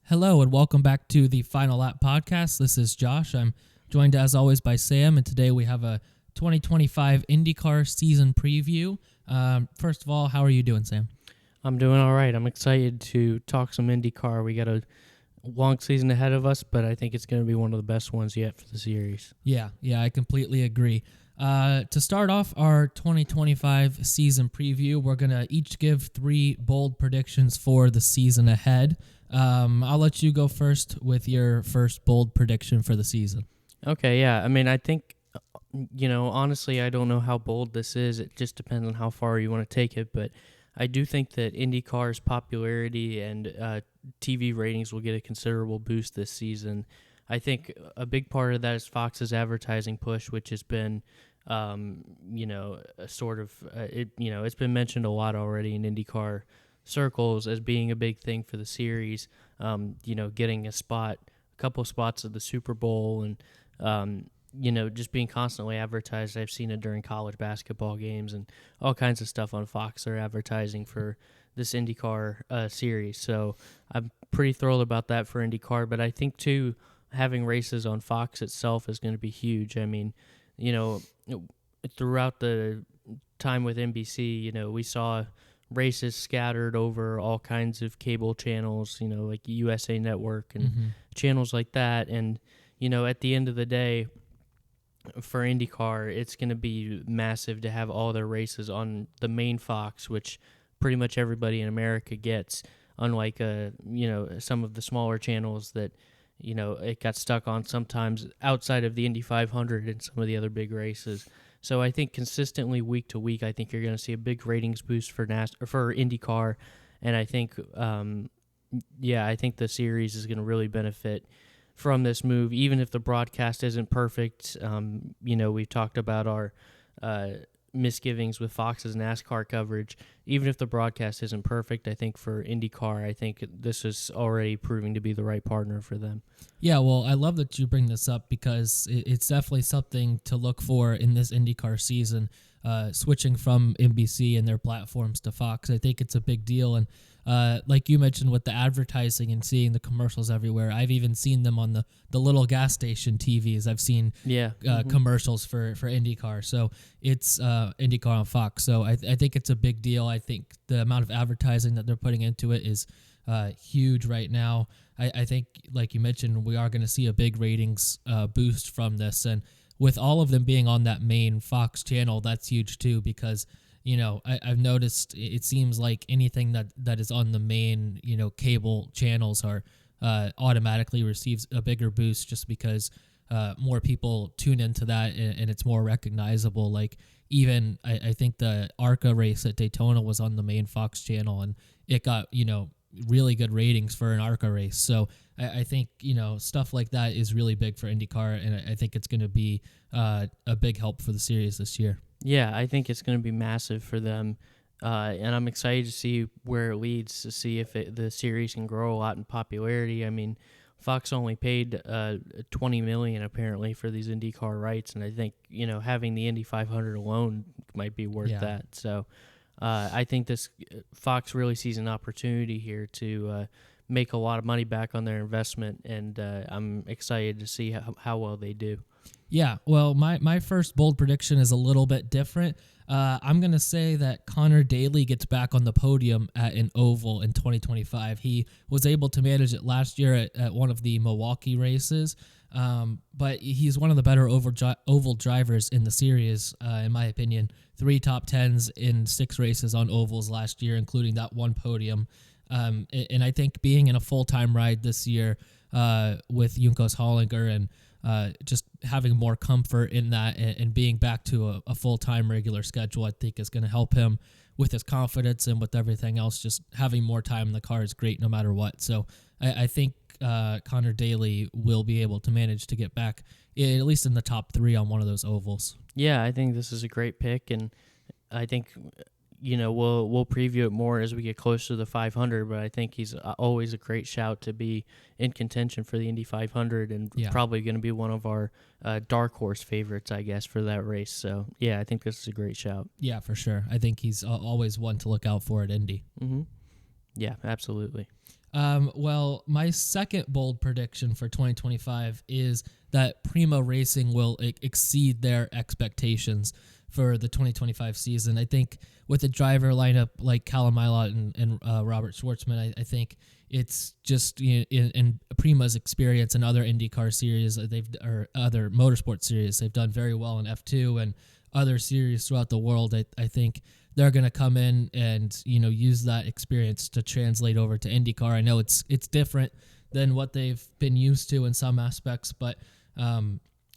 Hello and welcome back to the Final Lap Podcast. This is Josh. I'm joined as always by Sam, and today we have a 2025 IndyCar season preview. First of all, how are you doing, Sam? I'm doing all right. I'm excited to talk some IndyCar. We got a long season ahead of us, but I think it's going to be one of the best ones yet for the series. Yeah, I completely agree. To start off our 2025 season preview, we're going to each give 3 bold predictions for the season ahead. I'll let you go first with your first bold prediction for the season. Okay, yeah. I mean, I think, honestly, I don't know how bold this is. It just depends on how far you want to take it, but I do think that IndyCar's popularity and TV ratings will get a considerable boost this season. I think a big part of that is Fox's advertising push, which has been, it's been mentioned a lot already in IndyCar circles as being a big thing for the series. Getting a couple spots at the Super Bowl, and just being constantly advertised. I've seen it during college basketball games and all kinds of stuff on Fox. They're advertising for this IndyCar series, so I'm pretty thrilled about that for IndyCar. But I think too, having races on Fox itself is going to be huge. I mean, throughout the time with NBC, we saw races scattered over all kinds of cable channels, like USA Network and channels like that. And, at the end of the day, for IndyCar, it's going to be massive to have all their races on the main Fox, which pretty much everybody in America gets, unlike, some of the smaller channels that, it got stuck on sometimes outside of the Indy 500 and some of the other big races. So I think consistently week to week, I think you're going to see a big ratings boost for IndyCar, and I think, I think the series is going to really benefit from this move, even if the broadcast isn't perfect. We've talked about our misgivings with Fox's NASCAR coverage. Even if the broadcast isn't perfect, I think for IndyCar, I think this is already proving to be the right partner for them. Yeah, well, I love that you bring this up because it's definitely something to look for in this IndyCar season, switching from NBC and their platforms to Fox. I think it's a big deal, and like you mentioned with the advertising and seeing the commercials everywhere, I've even seen them on the little gas station TVs. I've seen commercials for IndyCar, so it's IndyCar on Fox. So I think it's a big deal. I think the amount of advertising that they're putting into it is huge right now. I think, like you mentioned, we are going to see a big ratings boost from this, and with all of them being on that main Fox channel, that's huge too, because I've noticed it seems like anything that is on the main, cable channels are automatically receives a bigger boost just because more people tune into that and it's more recognizable. Like even I think the ARCA race at Daytona was on the main Fox channel and it got, really good ratings for an ARCA race. So I think, stuff like that is really big for IndyCar, and I think it's going to be a big help for the series this year. Yeah, I think it's going to be massive for them, and I'm excited to see where it leads, to see if the series can grow a lot in popularity. I mean, Fox only paid $20 million apparently for these IndyCar rights, and I think having the Indy 500 alone might be worth that. So I think this Fox really sees an opportunity here to make a lot of money back on their investment, and I'm excited to see how well they do. Yeah, well, my first bold prediction is a little bit different. I'm going to say that Connor Daly gets back on the podium at an oval in 2025. He was able to manage it last year at one of the Milwaukee races, but he's one of the better oval drivers in the series, in my opinion. 3 top 10s in 6 races on ovals last year, including that one podium. And I think being in a full-time ride this year with Juncos Hollinger and just having more comfort in that and being back to a full-time regular schedule, I think is going to help him with his confidence and with everything else. Just having more time in the car is great no matter what. So I think Connor Daly will be able to manage to get back at least in the top 3 on one of those ovals. Yeah, I think this is a great pick, and I think we'll preview it more as we get closer to the 500, but I think he's always a great shout to be in contention for the Indy 500 and probably going to be one of our dark horse favorites, I guess, for that race. So, yeah, I think this is a great shout. Yeah, for sure. I think he's always one to look out for at Indy. Mm-hmm. Yeah, absolutely. Well, my second bold prediction for 2025 is that Prima Racing will exceed their expectations for the 2025 season. I think with a driver lineup like Callum Ilott and Robert Schwartzman, I think it's just in Prima's experience in other IndyCar series or other motorsport series, they've done very well in F2 and other series throughout the world. I think they're going to come in and use that experience to translate over to IndyCar. I know it's different than what they've been used to in some aspects, but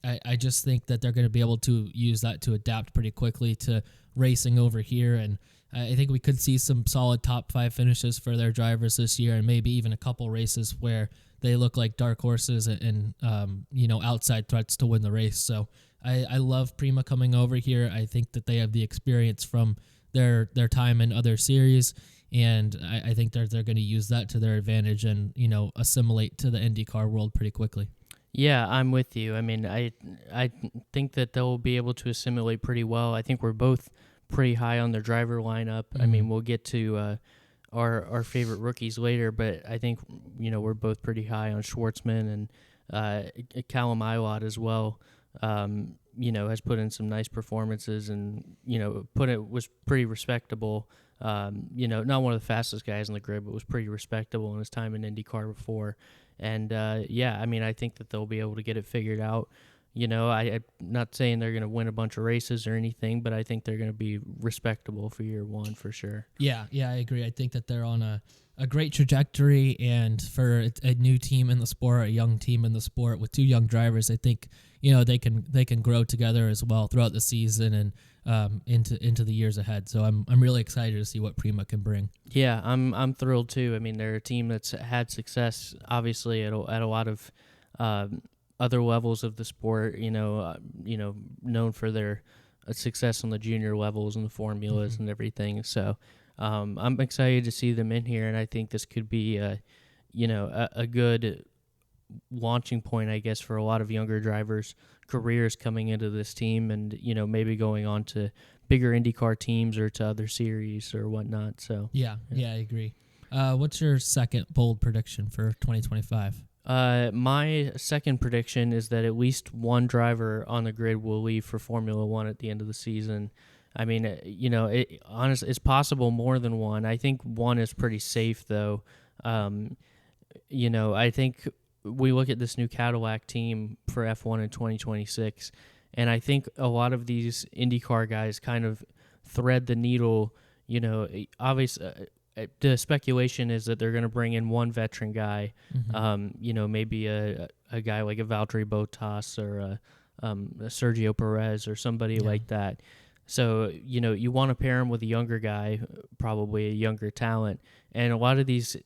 I just think that they're going to be able to use that to adapt pretty quickly to racing over here. And I think we could see some solid top 5 finishes for their drivers this year, and maybe even a couple races where they look like dark horses and outside threats to win the race. So I love Prima coming over here. I think that they have the experience from their time in other series, and I think they're going to use that to their advantage and assimilate to the IndyCar world pretty quickly. Yeah, I'm with you. I mean, I think that they'll be able to assimilate pretty well. I think we're both pretty high on their driver lineup. I mean, we'll get to our favorite rookies later, but I think we're both pretty high on Schwartzman and Callum Ilott as well. Has put in some nice performances and was pretty respectable. Not one of the fastest guys in the grid, but was pretty respectable in his time in IndyCar before. And I mean, I think that they'll be able to get it figured out. I'm not saying they're going to win a bunch of races or anything, but I think they're going to be respectable for year one for sure. Yeah, I agree. I think that they're on a great trajectory, and for a new team in the sport, a young team in the sport with 2 young drivers, I think they can grow together as well throughout the season and into the years ahead. So I'm really excited to see what Prima can bring. Yeah, I'm thrilled too. I mean, they're a team that's had success, obviously at a lot of other levels of the sport. Known for their success on the junior levels and the formulas and everything. So I'm excited to see them in here, and I think this could be a good launching point, I guess, for a lot of younger drivers' careers coming into this team, and maybe going on to bigger IndyCar teams or to other series or whatnot. So yeah, I agree. What's your second bold prediction for 2025? My second prediction is that at least one driver on the grid will leave for Formula One at the end of the season. I mean, it's possible more than one. I think one is pretty safe, though. I think we look at this new Cadillac team for F1 in 2026, and I think a lot of these IndyCar guys kind of thread the needle. Obviously, the speculation is that they're going to bring in one veteran guy, maybe a guy like a Valtteri Bottas or a Sergio Perez or somebody like that. So, you want to pair him with a younger guy, probably a younger talent. And a lot of these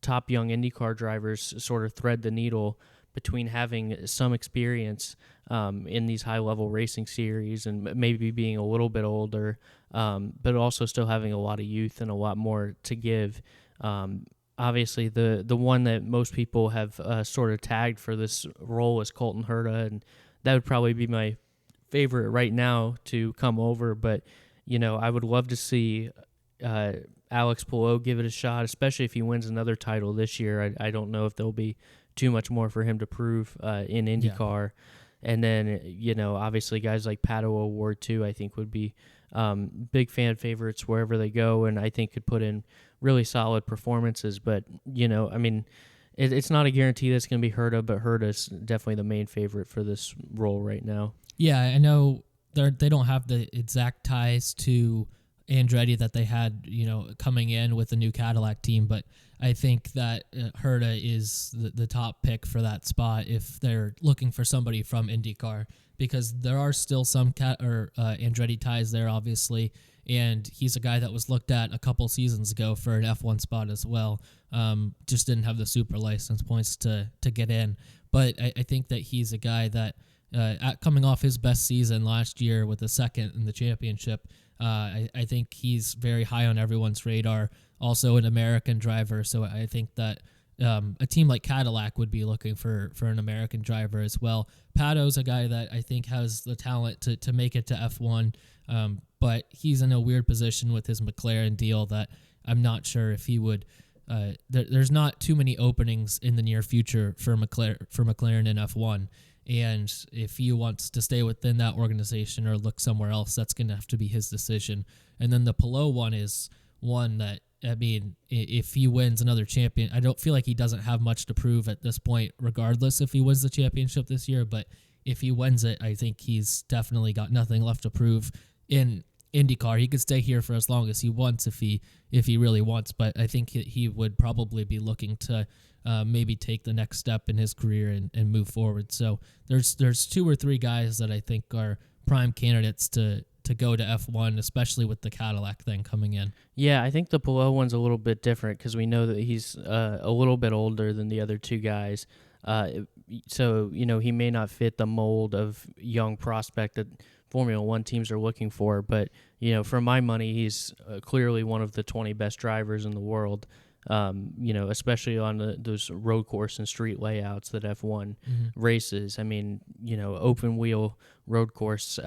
top young IndyCar drivers sort of thread the needle between having some experience in these high-level racing series and maybe being a little bit older, but also still having a lot of youth and a lot more to give. Obviously, the one that most people have sort of tagged for this role is Colton Herta, and that would probably be my favorite right now to come over. But, I would love to see Alex Palou give it a shot, especially if he wins another title this year. I don't know if there'll be too much more for him to prove in IndyCar. Yeah. And then, obviously guys like Pato O'Ward too, I think would be big fan favorites wherever they go, and I think could put in really solid performances. But, I mean, it's not a guarantee that's going to be Herta, but Herta's definitely the main favorite for this role right now. Yeah, I know they don't have the exact ties to Andretti that they had, coming in with the new Cadillac team, but I think that Herta is the top pick for that spot if they're looking for somebody from IndyCar, because there are still some Andretti ties there, obviously, and he's a guy that was looked at a couple seasons ago for an F1 spot as well. Just didn't have the super license points to get in, but I think that he's a guy that coming off his best season last year with the second in the championship, I think he's very high on everyone's radar. Also an American driver, so I think that a team like Cadillac would be looking for an American driver as well. Pato's a guy that I think has the talent to make it to F1, but he's in a weird position with his McLaren deal that I'm not sure if he would there's not too many openings in the near future for McLaren in F1. And if he wants to stay within that organization or look somewhere else, that's going to have to be his decision. And then the Palou one is one that, I mean, if he wins another champion, I don't feel like he doesn't have much to prove at this point, regardless if he wins the championship this year. But if he wins it, I think he's definitely got nothing left to prove in IndyCar. He could stay here for as long as he wants if he really wants. But I think he would probably be looking to maybe take the next step in his career and move forward. So there's 2 or 3 guys that I think are prime candidates to go to F1, especially with the Cadillac thing coming in. Yeah, I think the Palou one's a little bit different because we know that he's a little bit older than the other 2 guys. So, he may not fit the mold of young prospect that Formula One teams are looking for. But, for my money, he's clearly one of the 20 best drivers in the world. Especially on those road course and street layouts that F1 races. I mean, open wheel road course.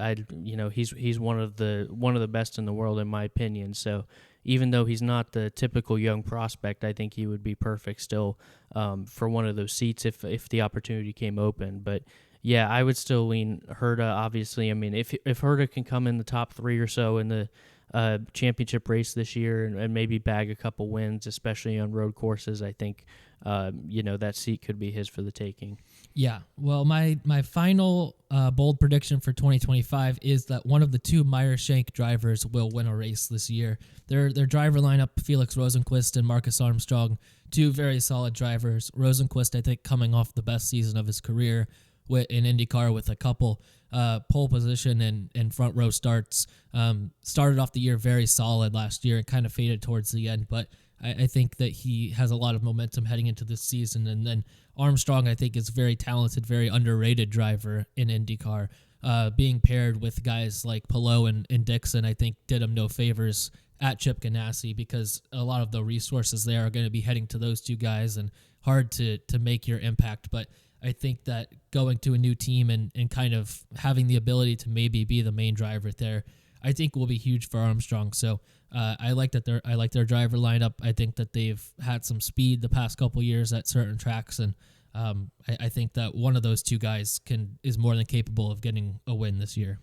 He's one of the best in the world in my opinion. So even though he's not the typical young prospect, I think he would be perfect still for one of those seats if the opportunity came open. But yeah, I would still lean Herta. Obviously, I mean, if Herta can come in the top 3 or so in the championship race this year and maybe bag a couple wins, especially on road courses, I think that seat could be his for the taking. Yeah, well, my final bold prediction for 2025 is that one of the 2 Meyer-Shank drivers will win a race this year. Their driver lineup, Felix Rosenqvist and Marcus Armstrong, 2 very solid drivers. Rosenqvist, I think, coming off the best season of his career in IndyCar with a couple pole position and front row starts. Started off the year very solid last year and kind of faded towards the end, but I think that he has a lot of momentum heading into this season. And then Armstrong, I think, is a very talented, very underrated driver in IndyCar. Being paired with guys like Palou and Dixon, I think, did him no favors at Chip Ganassi because a lot of the resources there are going to be heading to those 2 guys and hard to make your impact. But I think that going to a new team and kind of having the ability to maybe be the main driver there, I think will be huge for Armstrong. So I like their driver lineup. I think that they've had some speed the past couple years at certain tracks, and I think that one of those 2 guys is more than capable of getting a win this year.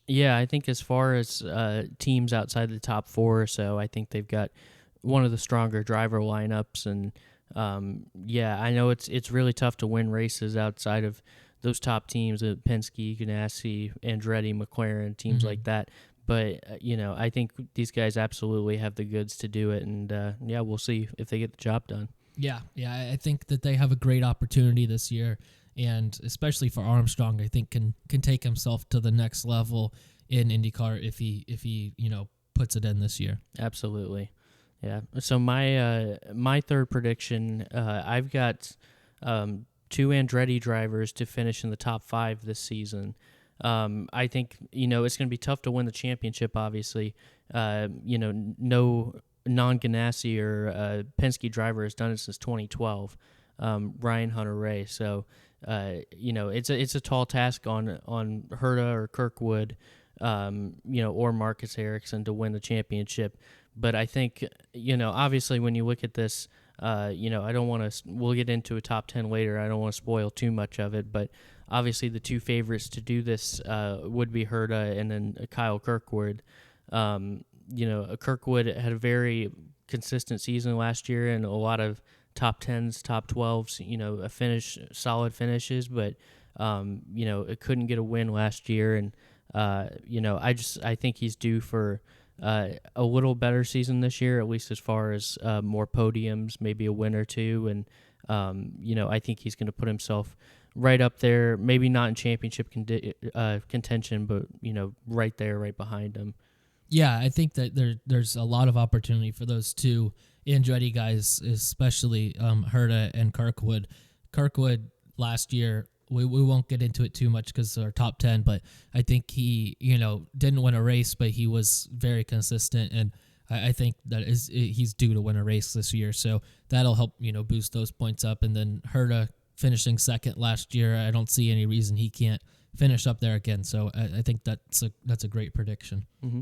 Yeah, I think as far as teams outside the top 4 or so, I think they've got one of the stronger driver lineups. And I know it's really tough to win races outside of those top teams, Penske, Ganassi, Andretti, McLaren, teams like that. But, I think these guys absolutely have the goods to do it. And, we'll see if they get the job done. Yeah, I think that they have a great opportunity this year. And especially for Armstrong, I think can take himself to the next level in IndyCar if he puts it in this year. Absolutely. Yeah. So my third prediction, I've got 2 Andretti drivers to finish in the top 5 this season. I think it's going to be tough to win the championship. Obviously, no non-Ganassi or Penske driver has done it since 2012. Ryan Hunter-Reay. So it's a tall task on Herta or Kirkwood, or Marcus Ericsson to win the championship. But I think, obviously when you look at this, I don't want to, we'll get into a top 10 later. I don't want to spoil too much of it, but obviously the 2 favorites to do this would be Herta and then Kyle Kirkwood. Kirkwood had a very consistent season last year and a lot of top 10s, top 12s, solid finishes, but, it couldn't get a win last year. And, I think he's due for a little better season this year, at least as far as more podiums, maybe a win or 2. And, I think he's going to put himself right up there, maybe not in championship contention, but, right there, right behind him. Yeah, I think that there's a lot of opportunity for those 2 Andretti guys, especially Herta and Kirkwood. Kirkwood last year, we won't get into it too much because our top 10, but I think he, didn't win a race, but he was very consistent, and I think that he's due to win a race this year, so that'll help, boost those points up. And then Herta finishing second last year, I don't see any reason he can't finish up there again, so I think that's a great prediction. Mm-hmm.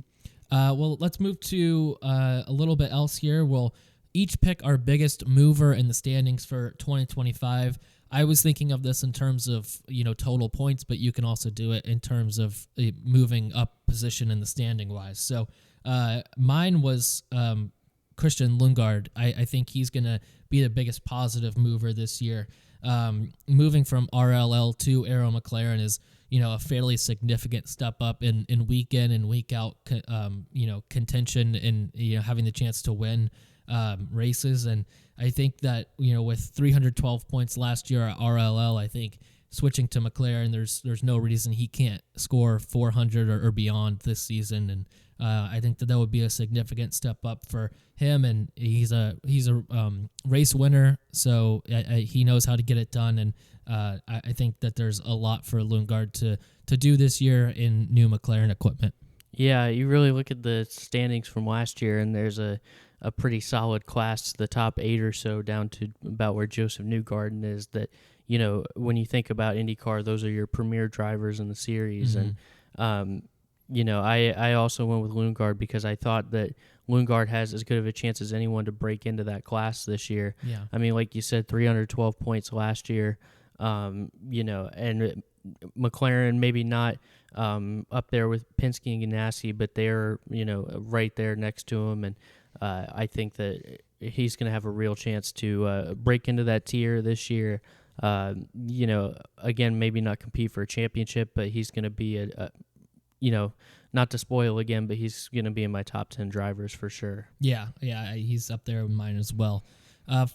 Well, let's move to a little bit else here. Well, each pick our biggest mover in the standings for 2025. I was thinking of this in terms of total points, but you can also do it in terms of moving up position in the standing wise. So mine was Christian Lundgaard. I think he's going to be the biggest positive mover this year. Moving from RLL to Arrow McLaren is a fairly significant step up in week in and week out contention and having the chance to win races. And I think that with 312 points last year at RLL, I think switching to McLaren, there's no reason he can't score 400 or beyond this season. And I think that would be a significant step up for him. And he's a race winner, so he knows how to get it done. And I think that there's a lot for Lundgaard to do this year in new McLaren equipment. Yeah, you really look at the standings from last year, and there's a pretty solid class, the top 8 or so, down to about where Joseph Newgarden is. That when you think about IndyCar, those are your premier drivers in the series. Mm-hmm. And I also went with Lundgaard because I thought that Lundgaard has as good of a chance as anyone to break into that class this year. Yeah. I mean, like you said, 312 points last year. And McLaren maybe not up there with Penske and Ganassi, but they're right there next to him, and I think that he's going to have a real chance to break into that tier this year. Again, maybe not compete for a championship, but he's going to be not to spoil again, but he's going to be in my top 10 drivers for sure. Yeah, he's up there with mine as well.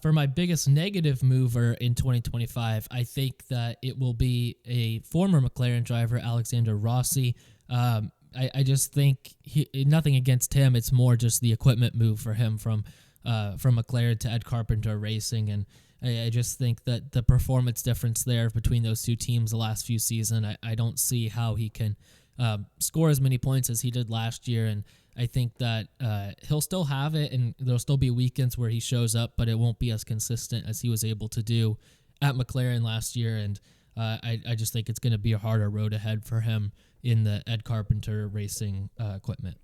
For my biggest negative mover in 2025, I think that it will be a former McLaren driver, Alexander Rossi. I just think nothing against him. It's more just the equipment move for him from McLaren to Ed Carpenter Racing, and I just think that the performance difference there between those two teams the last few seasons, I don't see how he can score as many points as he did last year. And I think that he'll still have it, and there'll still be weekends where he shows up, but it won't be as consistent as he was able to do at McLaren last year. And I just think it's going to be a harder road ahead for him in the Ed Carpenter Racing equipment.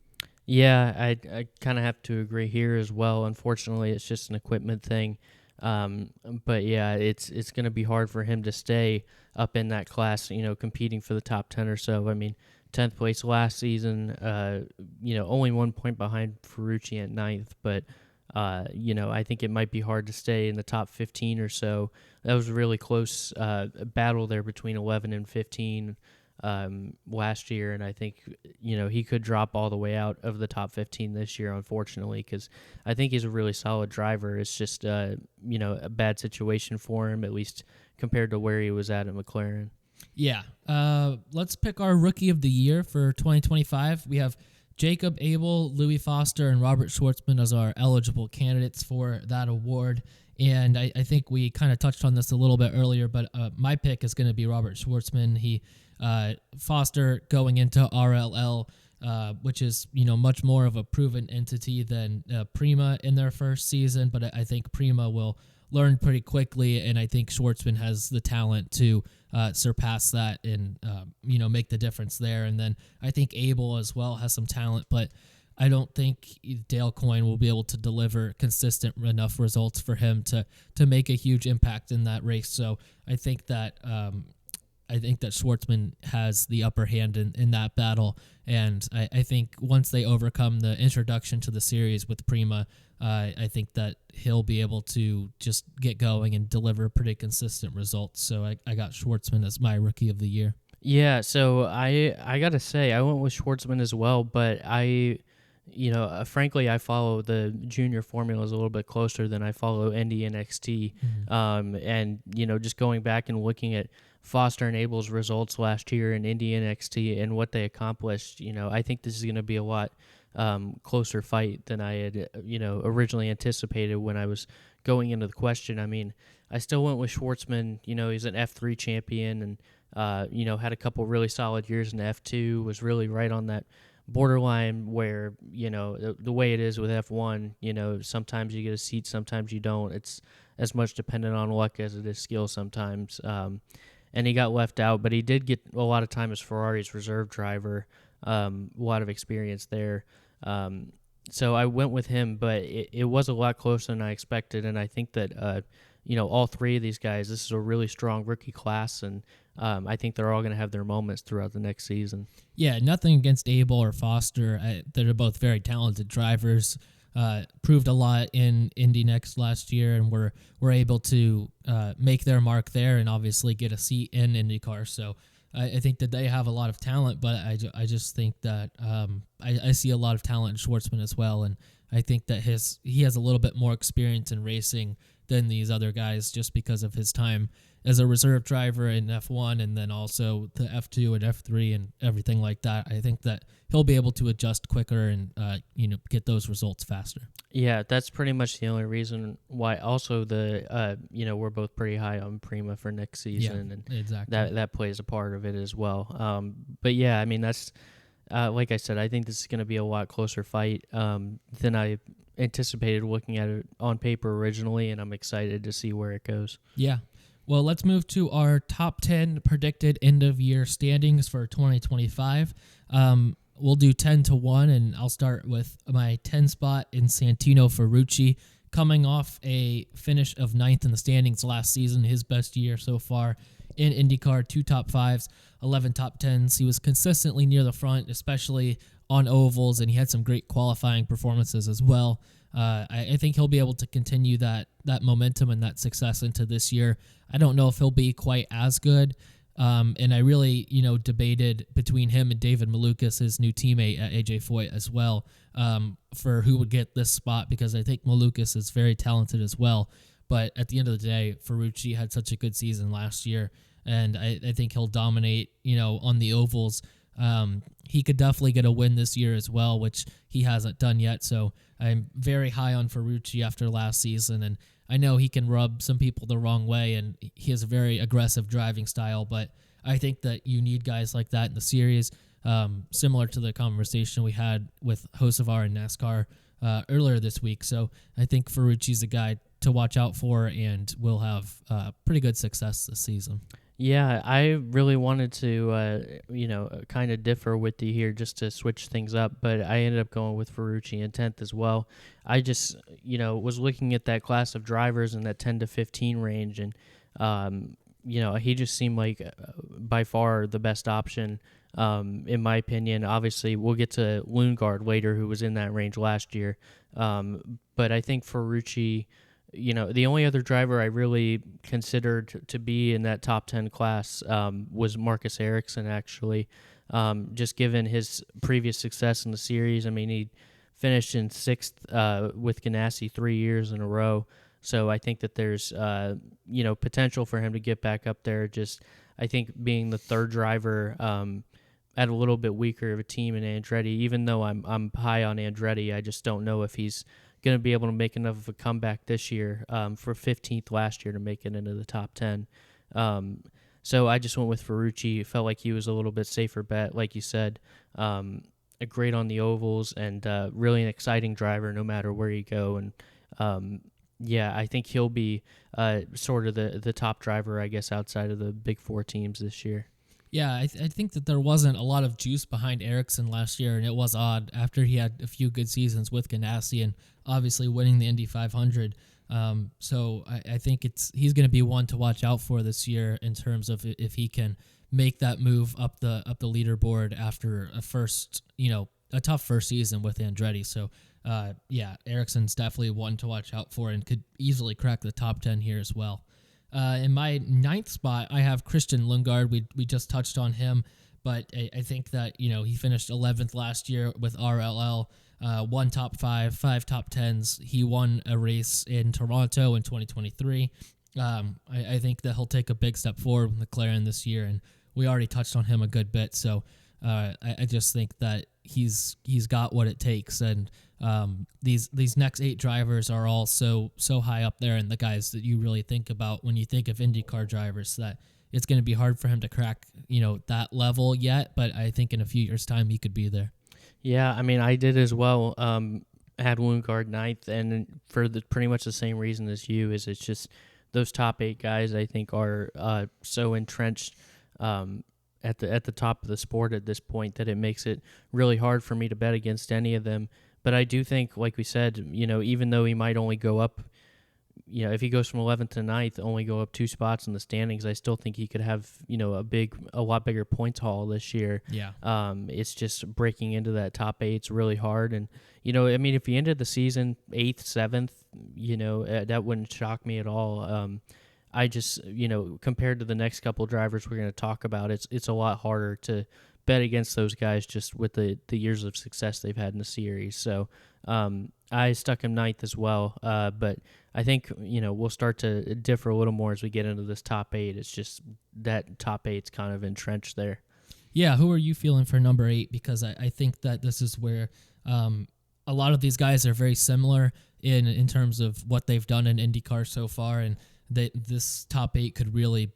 Yeah, I kind of have to agree here as well. Unfortunately, it's just an equipment thing. But yeah, it's going to be hard for him to stay up in that class, competing for the top 10 or so. I mean, 10th place last season, only 1 point behind Ferrucci at 9th, but I think it might be hard to stay in the top 15 or so. That was a really close battle there between 11 and 15 last year, and I think he could drop all the way out of the top 15 this year, unfortunately, because I think he's a really solid driver. It's just a bad situation for him, at least compared to where he was at McLaren. Yeah. Let's pick our Rookie of the Year for 2025. We have Jacob Abel, Louis Foster, and Robert Schwartzman as our eligible candidates for that award. And I think we kind of touched on this a little bit earlier, but my pick is going to be Robert Schwartzman. Foster going into RLL, which is much more of a proven entity than Prima in their first season, but I think Prima will learn pretty quickly, and I think Schwartzman has the talent to surpass that and make the difference there. And then I think Abel as well has some talent, but I don't think Dale Coyne will be able to deliver consistent enough results for him to make a huge impact in that race. So I think that Schwartzman has the upper hand in that battle, and I think once they overcome the introduction to the series with Prima, I think that he'll be able to just get going and deliver pretty consistent results. So I got Schwartzman as my Rookie of the Year. Yeah, so I got to say, I went with Schwartzman as well, but frankly, I follow the junior formulas a little bit closer than I follow Indy and XT. Mm-hmm. And just going back and looking at Foster and Abel's results last year in Indy and XT and what they accomplished, I think this is going to be a lot closer fight than I had, originally anticipated when I was going into the question. I mean, I still went with Schwartzman. He's an F3 champion and, had a couple really solid years in F2, was really right on that borderline where, the way it is with F1, sometimes you get a seat, sometimes you don't. It's as much dependent on luck as it is skill sometimes. And he got left out, but he did get a lot of time as Ferrari's reserve driver, a lot of experience there. So I went with him, but it was a lot closer than I expected, and I think that all three of these guys, this is a really strong rookie class, and I think they're all going to have their moments throughout the next season. Yeah, nothing against Abel or Foster. They're both very talented drivers. Proved a lot in Indy Next last year, and were able to make their mark there, and obviously get a seat in IndyCar. So I think that they have a lot of talent, but I just think that I see a lot of talent in Schwartzman as well, and I think that he has a little bit more experience in racing than these other guys, just because of his time as a reserve driver in F1, and then also the F2 and F3 and everything like that. I think that he'll be able to adjust quicker and get those results faster. Yeah, that's pretty much the only reason why. Also, we're both pretty high on Prima for next season, and exactly. that plays a part of it as well. But yeah, I mean, that's like I said, I think this is going to be a lot closer fight than I anticipated looking at it on paper originally, and I'm excited to see where it goes. Yeah. Well, let's move to our top 10 predicted end-of-year standings for 2025. We'll do 10 to 1, and I'll start with my 10 spot in Santino Ferrucci, coming off a finish of 9th in the standings last season, his best year so far in IndyCar, 2 top 5s, 11 top 10s. He was consistently near the front, especially on ovals, and he had some great qualifying performances as well. I think he'll be able to continue that momentum and that success into this year. I don't know if he'll be quite as good. And I really, debated between him and David Malukas, his new teammate at AJ Foyt as well, for who would get this spot, because I think Malukas is very talented as well. But at the end of the day, Ferrucci had such a good season last year, and I think he'll dominate, on the ovals. He could definitely get a win this year as well, which he hasn't done yet. So I'm very high on Ferrucci after last season, and I know he can rub some people the wrong way, and he has a very aggressive driving style, but I think that you need guys like that in the series, similar to the conversation we had with Hocevar and NASCAR earlier this week. So I think Ferrucci's a guy to watch out for, and will have pretty good success this season. Yeah, I really wanted to, kind of differ with you here just to switch things up, but I ended up going with Ferrucci in 10th as well. I just, was looking at that class of drivers in that 10 to 15 range, and, he just seemed like by far the best option, in my opinion. Obviously, we'll get to Lundgaard later, who was in that range last year, but I think Ferrucci... the only other driver I really considered to be in that top 10 class was Marcus Ericsson, actually. Just given his previous success in the series. I mean, he finished in 6th with Ganassi 3 years in a row. So I think that there's, potential for him to get back up there. Just, I think being the third driver at a little bit weaker of a team in Andretti, even though I'm high on Andretti, I just don't know if he's going to be able to make enough of a comeback this year for 15th last year to make it into the top 10. So I just went with Ferrucci. Felt like he was a little bit safer bet, like you said. Great on the ovals, and really an exciting driver no matter where you go. And I think he'll be sort of the top driver, I guess, outside of the big four teams this year. Yeah, I think that there wasn't a lot of juice behind Ericsson last year, and it was odd after he had a few good seasons with Ganassi and obviously winning the Indy 500. So I think he's going to be one to watch out for this year in terms of if he can make that move up the leaderboard after a tough first season with Andretti. So Ericsson's definitely one to watch out for and could easily crack the top 10 here as well. In my 9th spot, I have Christian Lundgaard. We just touched on him, but I think that he finished 11th last year with RLL, 1 top 5, 5 top 10s. He won a race in Toronto in 2023. I think that he'll take a big step forward with McLaren this year, and we already touched on him a good bit. So I just think that he's got what it takes, and these next 8 drivers are all so high up there, and the guys that you really think about when you think of IndyCar drivers, that it's going to be hard for him to crack that level yet, but I think in a few years' time he could be there. Yeah, I mean, I did as well. Had Lundgaard 9th, and for pretty much the same reason as you, is it's just those top 8 guys I think are so entrenched at the top of the sport at this point that it makes it really hard for me to bet against any of them. But I do think, like we said, even though he might only go up, if he goes from 11th to ninth, only go up 2 spots in the standings, I still think he could have, a lot bigger points haul this year. Yeah. It's just breaking into that top 8's really hard. And, if he ended the season 8th, 7th, that wouldn't shock me at all. I just, compared to the next couple drivers we're going to talk about, it's a lot harder to bet against those guys just with the years of success they've had in the series. So I stuck him ninth as well. But I think, we'll start to differ a little more as we get into this top 8. It's just that top 8's kind of entrenched there. Yeah, who are you feeling for number 8? Because I think that this is where a lot of these guys are very similar in terms of what they've done in IndyCar so far, and this top 8 could really,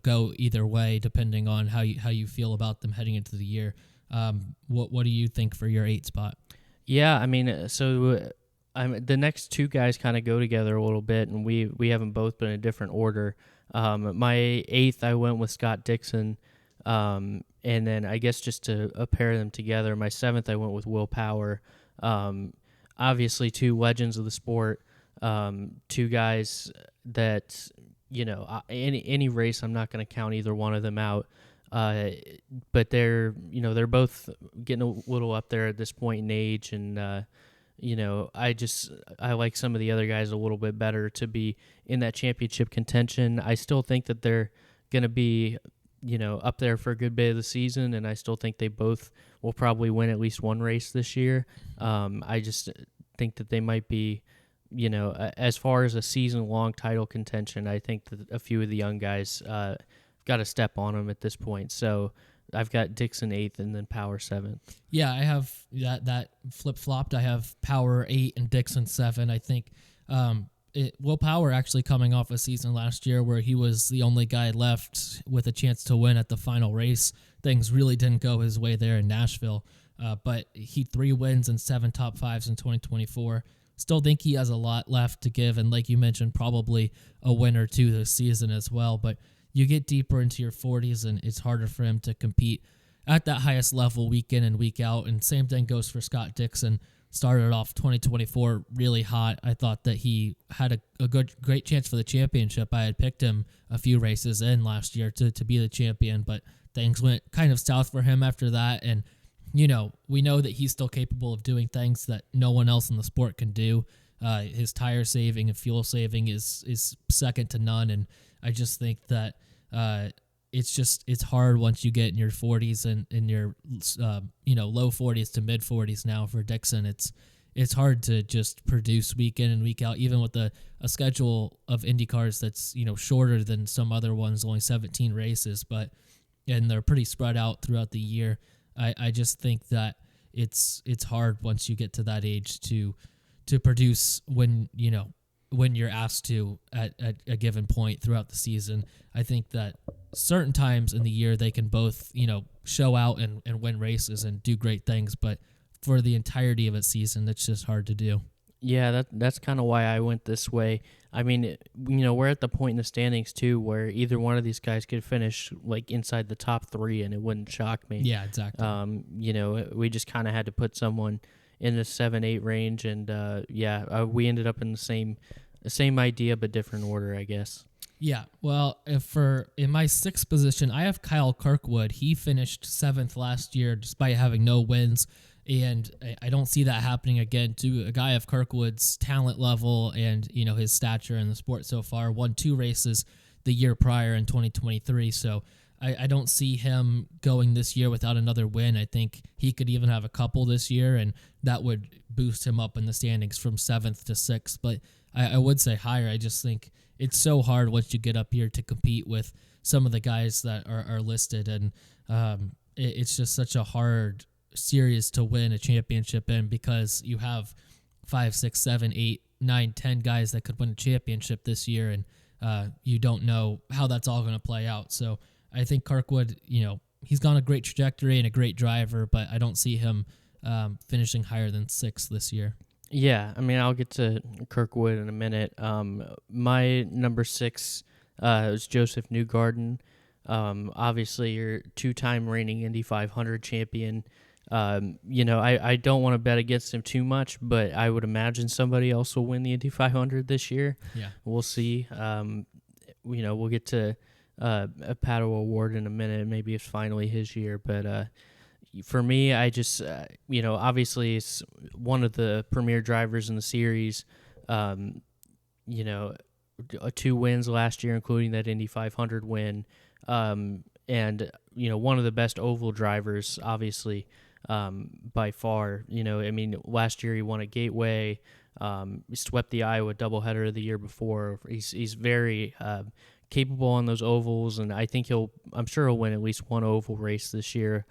go either way depending on how you feel about them heading into the year. What do you think for your 8 spot? Yeah, the next 2 guys kind of go together a little bit, and we have them both been in a different order. My 8th, I went with Scott Dixon, and then I guess just to pair them together, my 7th, I went with Will Power. Obviously, 2 legends of the sport, 2 guys that, any race, I'm not going to count either one of them out. But they're both getting a little up there at this point in age, and I like some of the other guys a little bit better to be in that championship contention. I still think that they're going to be, up there for a good bit of the season, and I still think they both will probably win at least one race this year. I just think that they might be, as far as a season-long title contention, I think that a few of the young guys got to step on them at this point. So I've got Dixon 8th and then Power 7th. Yeah, I have that flip-flopped. I have Power 8 and Dixon 7. I think Will Power actually coming off a season last year where he was the only guy left with a chance to win at the final race. Things really didn't go his way there in Nashville, but he 3 wins and 7 top 5s in 2024. Still think he has a lot left to give, and like you mentioned, probably a win or 2 this season as well. But you get deeper into your 40s, and it's harder for him to compete at that highest level week in and week out. And same thing goes for Scott Dixon. Started off 2024 really hot. I thought that he had a great chance for the championship. I had picked him a few races in last year to be the champion, but things went kind of south for him after that. And we know that he's still capable of doing things that no one else in the sport can do. His tire saving and fuel saving is second to none, and I just think that it's hard once you get in your 40s and in your low 40s to mid 40s now for Dixon. It's hard to just produce week in and week out, even with a schedule of IndyCars that's shorter than some other ones, only 17 races, and they're pretty spread out throughout the year. I just think that it's hard once you get to that age to produce when you're asked to at a given point throughout the season. I think that certain times in the year they can both show out and win races and do great things, but for the entirety of a season, it's just hard to do. Yeah, that's kind of why I went this way. I mean, we're at the point in the standings too where either one of these guys could finish like inside the top 3, and it wouldn't shock me. Yeah, exactly. We just kind of had to put someone in the 7-8 range, and we ended up in the same idea but different order, I guess. Yeah, well, in my 6th position, I have Kyle Kirkwood. He finished 7th last year despite having no wins. And I don't see that happening again to a guy of Kirkwood's talent level and, his stature in the sport so far. Won 2 races the year prior in 2023. So I don't see him going this year without another win. I think he could even have a couple this year, and that would boost him up in the standings from 7th to 6th. But I would say higher. I just think it's so hard once you get up here to compete with some of the guys that are listed. And it's just such a hard series to win a championship in, because you have 5, 6, 7, 8, 9, 10 guys that could win a championship this year, and you don't know how that's all going to play out. So I think Kirkwood, he's gone a great trajectory and a great driver, but I don't see him finishing higher than 6th this year. Yeah, I mean, I'll get to Kirkwood in a minute. My number 6 was Joseph Newgarden. Obviously, your 2-time reigning Indy 500 champion. I don't want to bet against him too much, but I would imagine somebody else will win the Indy 500 this year. Yeah. We'll see. We'll get to a Pato Award in a minute. Maybe it's finally his year, but for me, I just obviously it's one of the premier drivers in the series. Um, 2 wins last year, including that Indy 500 win, and one of the best oval drivers, obviously, by far. Last year he won at Gateway. He swept the Iowa doubleheader the year before. He's very capable on those ovals, and I'm sure he'll win at least one oval race this year,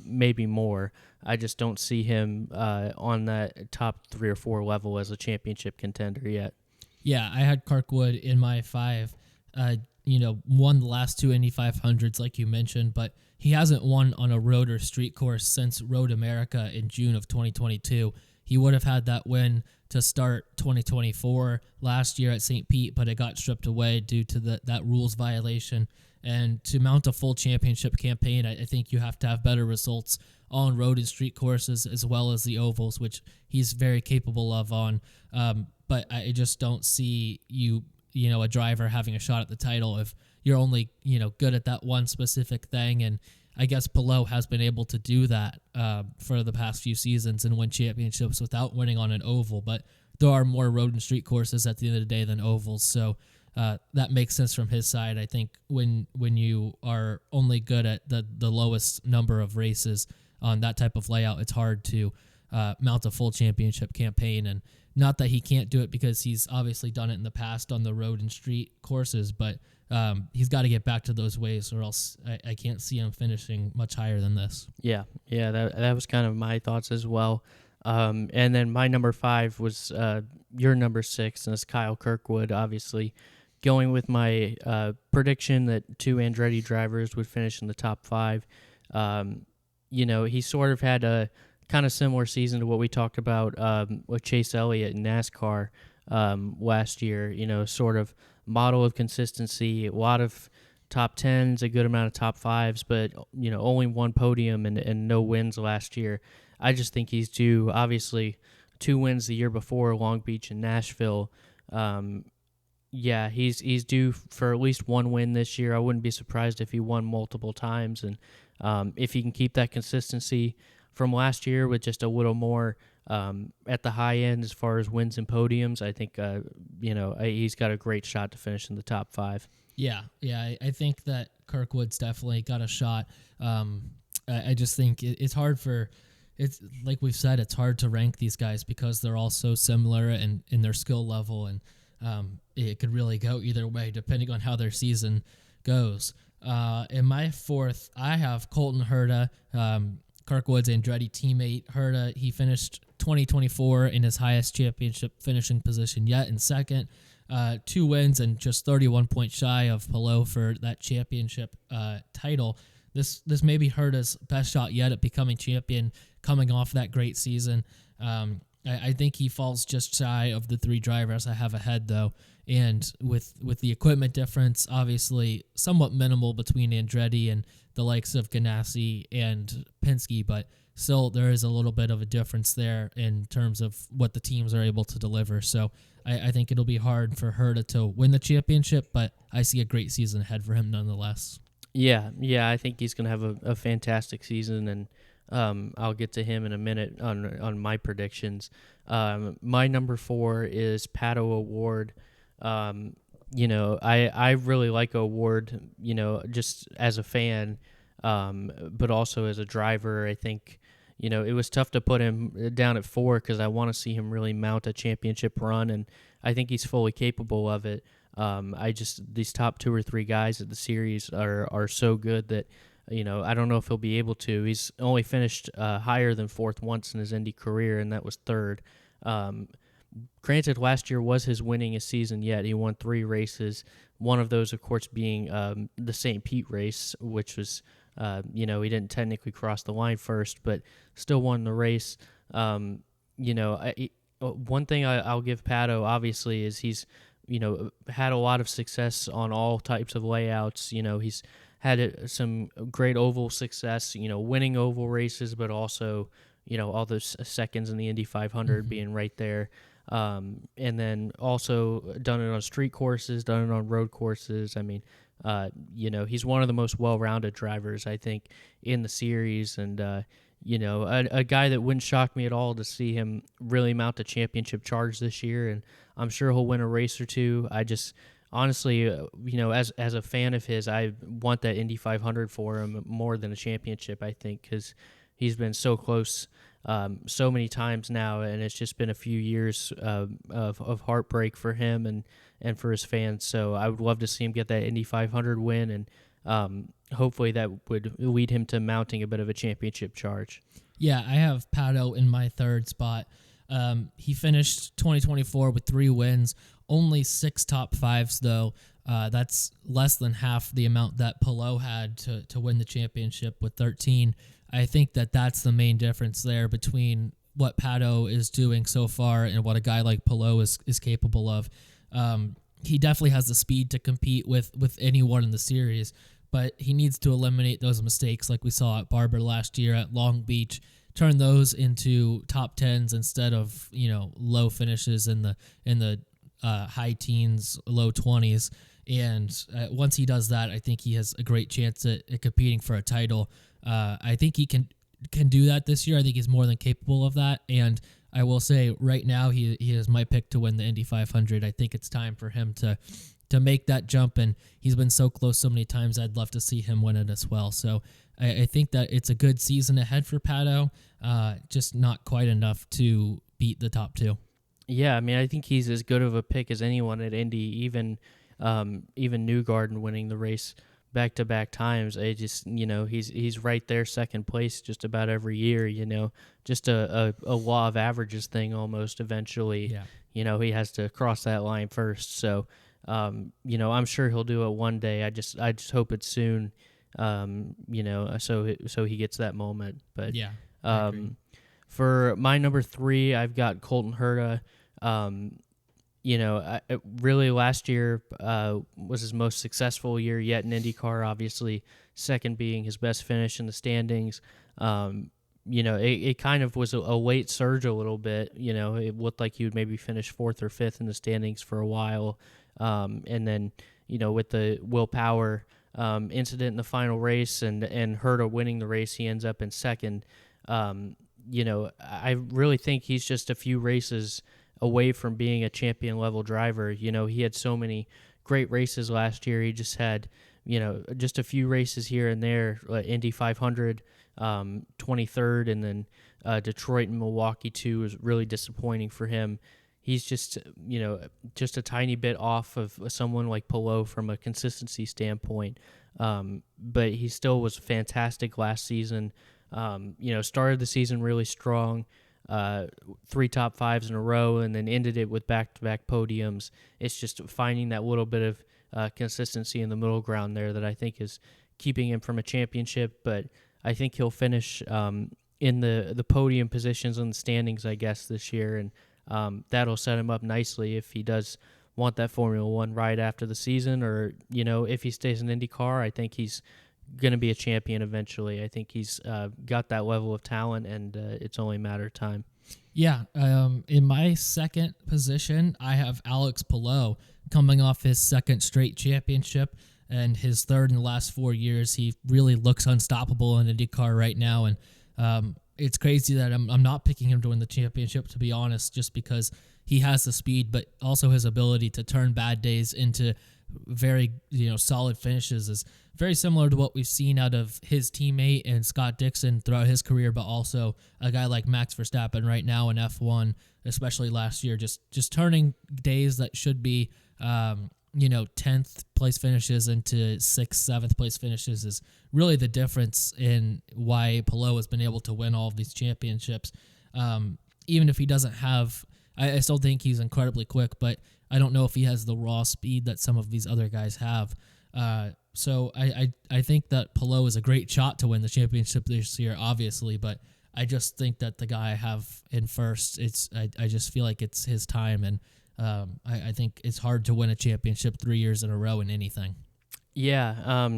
maybe more. I just don't see him on that top 3 or 4 level as a championship contender yet. Yeah, I had Kirkwood in my 5. Won the last 2 Indy 500s, like you mentioned, but he hasn't won on a road or street course since Road America in June of 2022. He would have had that win to start 2024 last year at St. Pete, but it got stripped away due to that rules violation. And to mount a full championship campaign, I think you have to have better results on road and street courses as well as the ovals, which he's very capable of on. But I just don't see a driver having a shot at the title if you're only, good at that one specific thing. And I guess Palou has been able to do that for the past few seasons and win championships without winning on an oval. But there are more road and street courses at the end of the day than ovals. So that makes sense from his side. I think when you are only good at the lowest number of races on that type of layout, it's hard to mount a full championship campaign. And not that he can't do it, because he's obviously done it in the past on the road and street courses, but he's got to get back to those ways, or else I can't see him finishing much higher than this. Yeah, that was kind of my thoughts as well. And then my number 5 was your number 6, and it's Kyle Kirkwood, obviously. Going with my prediction that 2 Andretti drivers would finish in the top 5. He sort of had a kind of similar season to what we talked about with Chase Elliott in NASCAR last year. Sort of model of consistency, a lot of top 10s, a good amount of top 5s, but only 1 podium and no wins last year. I just think he's due. Obviously, 2 wins the year before, Long Beach and Nashville. He's due for at least 1 win this year. I wouldn't be surprised if he won multiple times, and if he can keep that consistency from last year with just a little more at the high end as far as wins and podiums, I think he's got a great shot to finish in the top 5. Yeah, I think that Kirkwood's definitely got a shot. I just think it's hard it's like we've said, it's hard to rank these guys because they're all so similar in their skill level, and it could really go either way depending on how their season goes. In my 4th, I have Colton Herta, Kirkwood's Andretti teammate. Herta, he finished 2024 in his highest championship finishing position yet, in 2nd. 2 wins and just 31 points shy of Palou for that championship title. This may be Herta's best shot yet at becoming champion, coming off that great season. I think he falls just shy of the 3 drivers I have ahead, though. And with the equipment difference, obviously somewhat minimal between Andretti and the likes of Ganassi and Penske, but still there is a little bit of a difference there in terms of what the teams are able to deliver. So I think it'll be hard for Herta to win the championship, but I see a great season ahead for him nonetheless. Yeah, I think he's going to have a fantastic season, and I'll get to him in a minute on my predictions. My number 4 is Pato Award. I really like Award, just as a fan, but also as a driver. I think, it was tough to put him down at 4 because I want to see him really mount a championship run, and I think he's fully capable of it. These top 2 or 3 guys at the series are so good that, I don't know if he'll be able to. He's only finished higher than 4th once in his Indy career, and that was 3rd. Granted, last year was his winningest season yet. He won 3 races, one of those, of course, being the St. Pete race, which was, he didn't technically cross the line first, but still won the race. One thing I'll give Pato, obviously, is he's, had a lot of success on all types of layouts. He's had some great oval success, winning oval races, but also, all those seconds in the Indy 500 being right there. And then also done it on street courses, done it on road courses. I mean, he's one of the most well-rounded drivers, I think, in the series. And, a guy that wouldn't shock me at all to see him really mount a championship charge this year. And I'm sure he'll win a race or two. I just, honestly, as a fan of his, I want that Indy 500 for him more than a championship, I think, because he's been so close so many times now, and it's just been a few years of heartbreak for him and for his fans. So I would love to see him get that Indy 500 win, and hopefully that would lead him to mounting a bit of a championship charge. Yeah, I have Palou in my third spot. He finished 2024 with 3 wins, only 6 top 5s, though. That's less than half the amount that Palou had to win the championship with 13. I think that's the main difference there between what Palou is doing so far and what a guy like Palou is capable of. He definitely has the speed to compete with anyone in the series, but he needs to eliminate those mistakes like we saw at Barber last year at Long Beach, turn those into top 10s instead of, low finishes in the high teens, low 20s. And once he does that, I think he has a great chance at competing for a title. I think he can do that this year. I think he's more than capable of that. And I will say right now he is my pick to win the Indy 500. I think it's time for him to make that jump, and he's been so close so many times. I'd love to see him win it as well. So I think that it's a good season ahead for Palou, just not quite enough to beat the top 2. Yeah, I mean, I think he's as good of a pick as anyone at Indy, even Newgarden winning the race back-to-back times. I just, he's right there, second place just about every year, just a law of averages thing almost eventually. Yeah. He has to cross that line first. So, I'm sure he'll do it one day. I just hope it's soon, so he gets that moment. But yeah, for my number 3, I've got Colton Herta. Really last year was his most successful year yet in IndyCar, obviously second being his best finish in the standings. It kind of was a late surge a little bit. It looked like he would maybe finish 4th or 5th in the standings for a while. And then, with the Will Power incident in the final race and Herta winning the race, he ends up in second. I really think he's just a few races away from being a champion level driver. He had so many great races last year. He just had, just a few races here and there, like Indy 500, 23rd, and then Detroit and Milwaukee too was really disappointing for him. He's just, just a tiny bit off of someone like Palou from a consistency standpoint. But he still was fantastic last season. Started the season really strong. 3 top 5s in a row, and then ended it with back-to-back podiums. It's just finding that little bit of consistency in the middle ground there that I think is keeping him from a championship, but I think he'll finish in the podium positions in the standings, I guess, this year, and that'll set him up nicely if he does want that Formula One ride after the season, or, if he stays in IndyCar, I think he's going to be a champion eventually. I think he's got that level of talent, and it's only a matter of time. Yeah, in my second position, I have Alex Palou coming off his second straight championship and his third in the last 4 years. He really looks unstoppable in IndyCar right now, and it's crazy that I'm not picking him to win the championship, to be honest, just because he has the speed, but also his ability to turn bad days into very solid finishes is very similar to what we've seen out of his teammate and Scott Dixon throughout his career, but also a guy like Max Verstappen right now in F1, especially last year, just turning days that should be 10th place finishes into 6th, 7th place finishes is really the difference in why Palou has been able to win all of these championships. Even if he doesn't have, I still think he's incredibly quick, but I don't know if he has the raw speed that some of these other guys have. So I think that Palou is a great shot to win the championship this year, obviously, but I just think that the guy I have in first, I just feel like it's his time, and I think it's hard to win a championship 3 years in a row in anything. Yeah,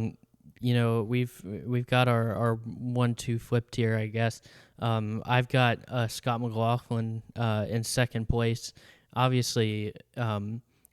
we've got our 1-2 flipped here, I guess. I've got Scott McLaughlin in second place. Obviously,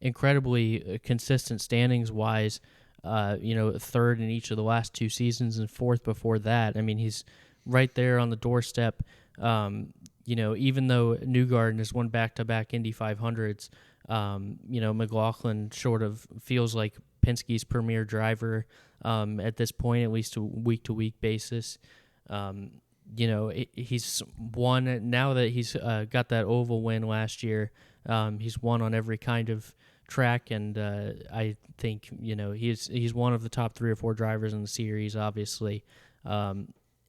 incredibly consistent standings wise. Third in each of the last 2 seasons and fourth before that. I mean, he's right there on the doorstep. Even though Newgarden has won back-to-back Indy 500s, McLaughlin sort of feels like Penske's premier driver at this point, at least a week-to-week basis. He's won now that he's got that oval win last year. He's won on every kind of track, and I think he's one of the top 3 or 4 drivers in the series, obviously.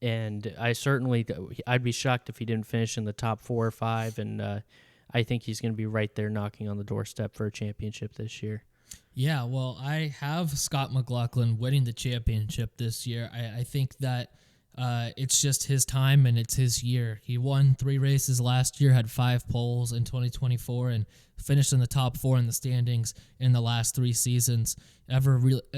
And I'd be shocked if he didn't finish in the top 4 or 5, and I think he's going to be right there knocking on the doorstep for a championship this year. Yeah, well, I have Scott McLaughlin winning the championship this year. I think that it's just his time and it's his year. He won 3 races last year, had 5 poles in 2024, and finished in the top 4 in the standings in the last 3 seasons.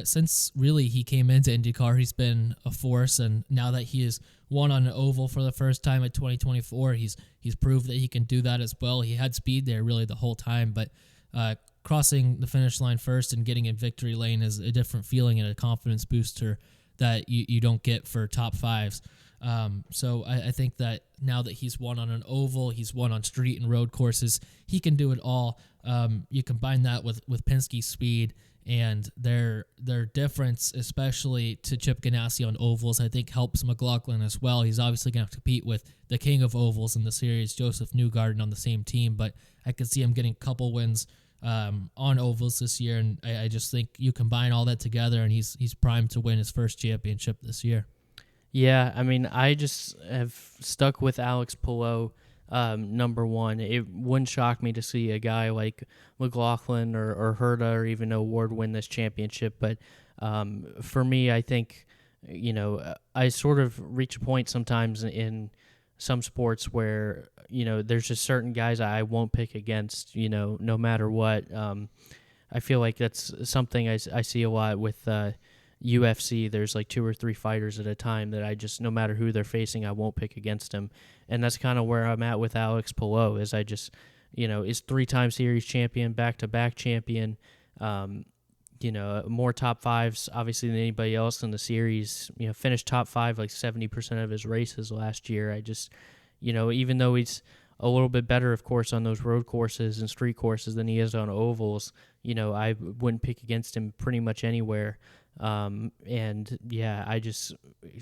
Since he came into IndyCar, he's been a force, and now that he has won on an oval for the first time at 2024, he's proved that he can do that as well. He had speed there really the whole time, but crossing the finish line first and getting in victory lane is a different feeling and a confidence booster that you don't get for top 5s. So I think that now that he's won on an oval, he's won on street and road courses, he can do it all. You combine that with Penske's speed and their difference, especially to Chip Ganassi on ovals, I think helps McLaughlin as well. He's obviously going to compete with the king of ovals in the series, Joseph Newgarden, on the same team, but I could see him getting a couple wins on ovals this year, and I just think you combine all that together, and he's primed to win his first championship this year. Yeah, I mean, I just have stuck with Alex Palou, number 1. It wouldn't shock me to see a guy like McLaughlin or Herta or even O'Ward win this championship, but for me, I think, I sort of reach a point sometimes in some sports where, there's just certain guys I won't pick against, no matter what. I feel like that's something I see a lot with UFC. There's like 2 or 3 fighters at a time that I just, no matter who they're facing, I won't pick against them. And that's kind of where I'm at with Alex Palou, is I just, is 3-time series champion, back-to-back champion, more top 5s, obviously, than anybody else in the series. Finished top 5 like 70% of his races last year. I just, even though he's a little bit better, of course, on those road courses and street courses than he is on ovals, I wouldn't pick against him pretty much anywhere. And yeah, I just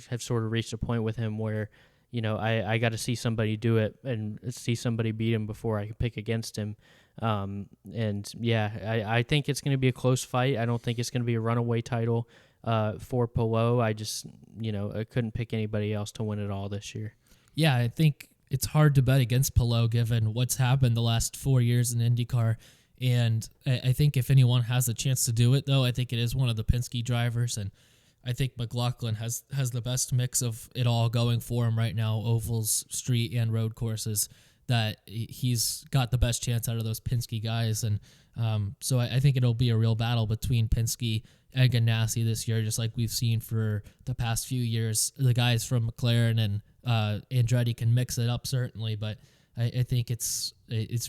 have sort of reached a point with him where, I got to see somebody do it and see somebody beat him before I can pick against him. And yeah, I think it's going to be a close fight. I don't think it's going to be a runaway title for Palou. I just, I couldn't pick anybody else to win it all this year. Yeah, I think it's hard to bet against Palou given what's happened the last 4 years in IndyCar. And I think if anyone has a chance to do it, though, I think it is one of the Penske drivers. And I think McLaughlin has the best mix of it all going for him right now, ovals, street, and road courses, that he's got the best chance out of those Penske guys. And so I think it'll be a real battle between Penske and Ganassi this year, just like we've seen for the past few years. The guys from McLaren and Andretti can mix it up, certainly, but I think it's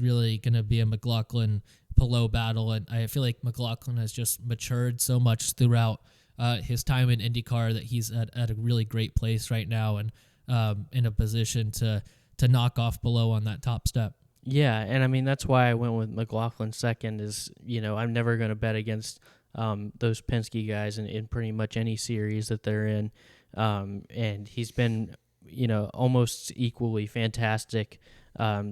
really going to be a McLaughlin-Palou battle, and I feel like McLaughlin has just matured so much throughout his time in IndyCar that he's at a really great place right now and in a position to knock off Palou on that top step. Yeah, and I mean, that's why I went with McLaughlin second is, I'm never going to bet against those Penske guys in pretty much any series that they're in. And he's been, almost equally fantastic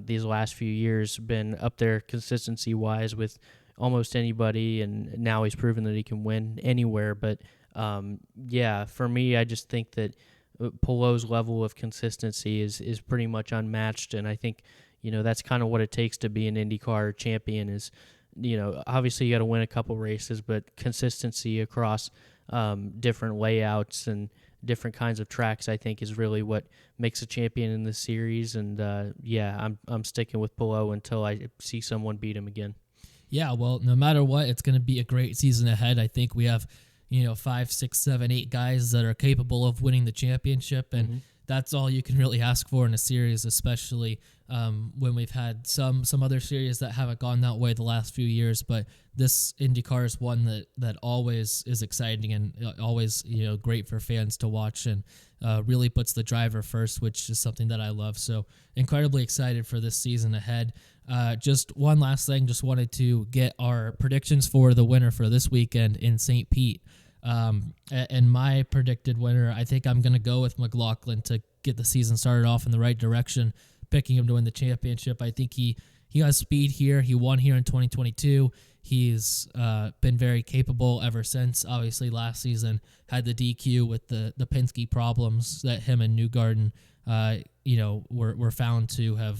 these last few years, been up there consistency-wise with almost anybody, and now he's proven that he can win anywhere. But, yeah, for me, I just think that Palou's level of consistency is pretty much unmatched, and I think, that's kind of what it takes to be an IndyCar champion is, obviously you got to win a couple races, but consistency across different layouts and different kinds of tracks, I think, is really what makes a champion in this series. And yeah, I'm sticking with Palou until I see someone beat him again. Yeah, well, no matter what, it's going to be a great season ahead. I think we have 5, 6, 7, 8 guys that are capable of winning the championship, and that's all you can really ask for in a series, especially when we've had some other series that haven't gone that way the last few years. But this IndyCar is one that always is exciting and always great for fans to watch, and really puts the driver first, which is something that I love. So incredibly excited for this season ahead. Just one last thing, just wanted to get our predictions for the winner for this weekend in St. Pete. And my predicted winner, I think I'm going to go with McLaughlin to get the season started off in the right direction, picking him to win the championship. I think he has speed here. He won here in 2022. He's been very capable ever since. Obviously, last season had the DQ with the Penske problems that him and Newgarden, were found to have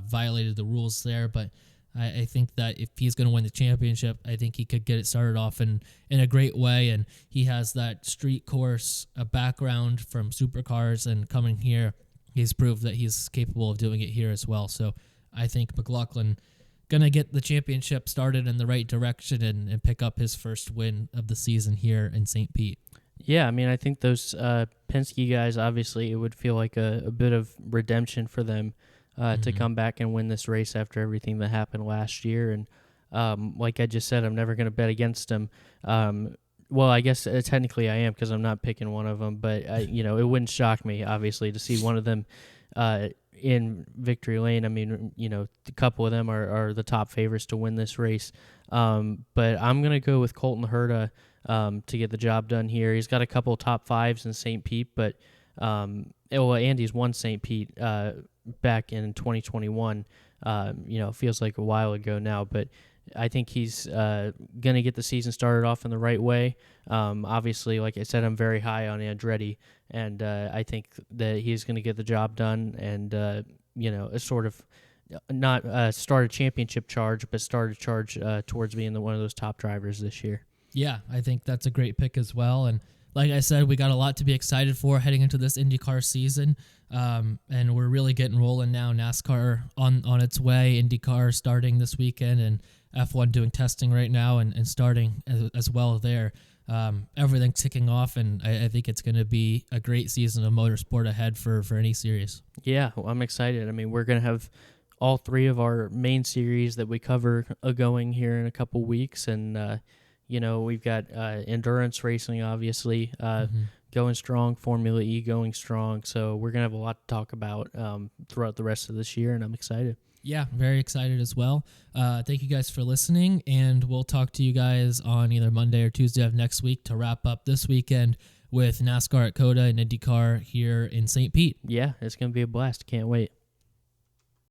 violated the rules there. But I think that if he's going to win the championship, I think he could get it started off in a great way. And he has that street course background from supercars, and coming here, he's proved that he's capable of doing it here as well. So I think McLaughlin going to get the championship started in the right direction and pick up his first win of the season here in St. Pete. Yeah, I mean, I think those Penske guys, obviously, it would feel like a bit of redemption for them to come back and win this race after everything that happened last year. And like I just said, I'm never going to bet against them. Well, I guess technically I am, because I'm not picking one of them, but it wouldn't shock me, obviously, to see one of them in victory lane. I mean, a couple of them are the top favorites to win this race. But I'm going to go with Colton Herta to get the job done here. He's got a couple top fives in St. Pete, but Andy's won St. Pete back in 2021. Feels like a while ago now, but I think he's going to get the season started off in the right way. Obviously, like I said, I'm very high on Andretti, and I think that he's going to get the job done and, a sort of not start a championship charge, but start a charge towards being one of those top drivers this year. Yeah, I think that's a great pick as well. And like I said, we got a lot to be excited for heading into this IndyCar season, and we're really getting rolling now. NASCAR on its way, IndyCar starting this weekend, and F1 doing testing right now and starting as well there. Everything's kicking off, and I think it's going to be a great season of motorsport ahead for any series. Yeah, well, I'm excited. I mean, we're going to have all three of our main series that we cover going here in a couple weeks, and we've got endurance racing, obviously, going strong, Formula E going strong. So we're going to have a lot to talk about throughout the rest of this year, and I'm excited. Yeah, very excited as well. Thank you guys for listening, and we'll talk to you guys on either Monday or Tuesday of next week to wrap up this weekend with NASCAR at COTA and IndyCar here in St. Pete. Yeah, it's going to be a blast. Can't wait.